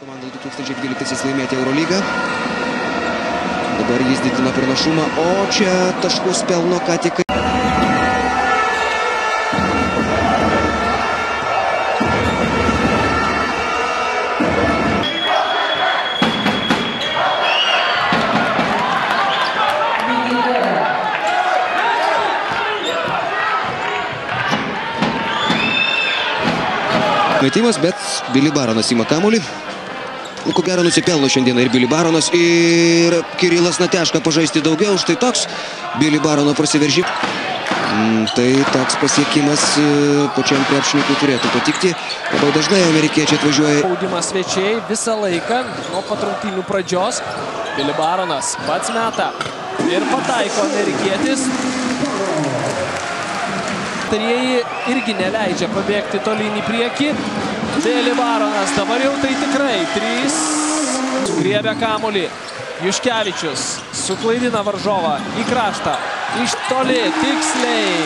Komanda 2012 laimėti Eurolygą. Dabar jis didina pranašumą, o čia taškus pelno ką tik. Metimas, bet Billy Baronas ima kamuolį. Ko gero nusipelno šiandieną ir Billy Baronas, ir Kirilas Nateška pažaisti daugiau. Štai toks Billy Barono prasiveržimas. Tai toks pasiekimas pačiam krepšininkui turėtų patikti. Labai dažnai amerikiečiai atvažiuoja. Spaudimas svečiai visą laiką nuo pat rungtynių pradžios. Billy Baronas pats meta ir pataiko amerikietis. Tarėjai irgi neleidžia pabėgti tolyn į priekį. Billy Baronas dabar jau tai tikrai 3. Griebia kamuolį. Juškevičius suklaidina varžovą į kraštą. Iš toli, tiksliai.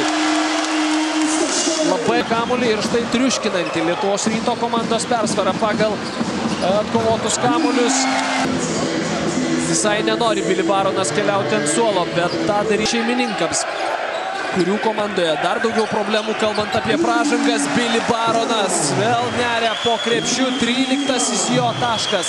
Labai kamuolį ir štai triuškinanti Lietuvos Ryto komandos persvara pagal atkovotus kamuolius. Visai nenori Billy Baronas keliauti ant suolo, bet tą darys šeimininkams, kurių komandoje dar daugiau problemų, kalbant apie pražangas. Billy Baronas vėl neria po krepšiu, 13 jo taškas.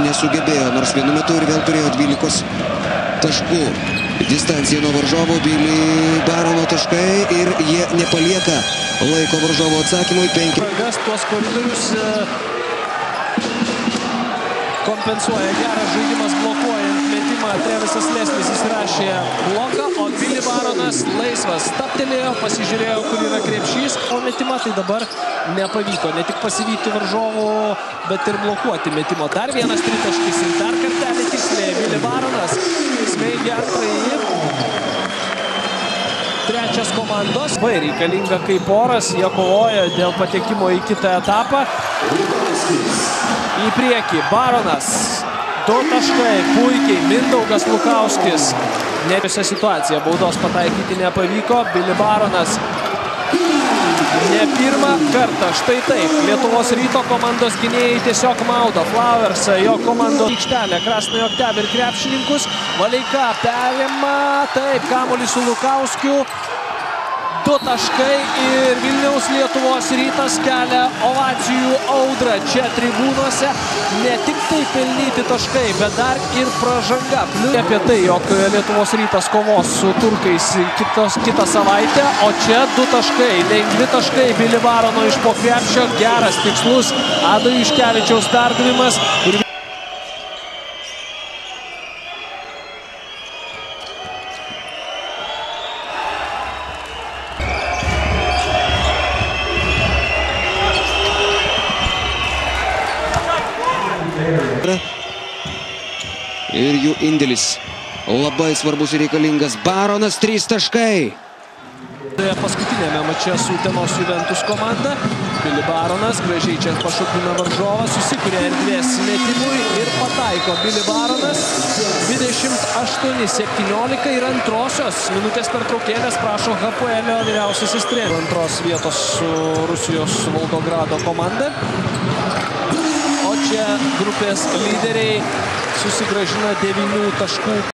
Nesugebėjo, nors vienu metu ir vėl turėjo 12 taškų. Distancija nuo varžovo, Billy Barono taškai ir jie nepalieka laiko varžovo atsakymui. 5. Tuos koridorius kompensuoja geras žaidimas blokuojant metimą. Trevisas Leslis įsirašė bloką, o Billy Baronas laisvas stabtelėjo, pasižiūrėjo, kur yra krepšys. O metimą tai dabar nepavyko. Ne tik pasivyti varžovų, bet ir blokuoti metimo. Dar vienas tritaškis ir dar kartelį tiksliai. Billy Baronas smeigia antrąjį. Trečias komandos. Vai reikalinga kaip oras. Jie kovoja dėl patekimo į kitą etapą. Į priekį Baronas. 2 taškai. Puikiai. Mindaugas Lukauskis. Neviusia situacija. Baudos pataikyti nepavyko. Billy Baronas. Ne pirmą kartą. Štai taip. Lietuvos Ryto komandos gynėjai tiesiog maudo Flowersą, jo komandos aikštelę, Krasnojo Oktябrį ir krepšininkus. Valeika perima. Taip, kamuolį su Lukauskiu. 2 taškai ir Vilniaus Lietuvos Rytas kelia ovacijų audrą čia tribūnose. Ne tik tai pelnyti taškai, bet dar ir pražanga. Apie tai, jog Lietuvos Rytas kovos su turkais kitą savaitę, o čia 2 taškai, lengvi taškai Billy Barono iš po krepšio, geras tikslus Ado Juškevičiaus perdavimas. Ir jų indėlis labai svarbus ir reikalingas. Baronas 3 taškai. Paskutinėme mače su Utenos Juventus komanda. Billy Baronas gražiai čia pašokina varžovą, susikuria erdvės metimui ir pataiko. Billy Baronas 28-17 ir antrosios minutės pertraukėlės prašo HPL vyriausiasis treneris. Antros vietos su Rusijos Volgogrado komanda. O čia grupės lyderiai susigrąžina 9 taškų.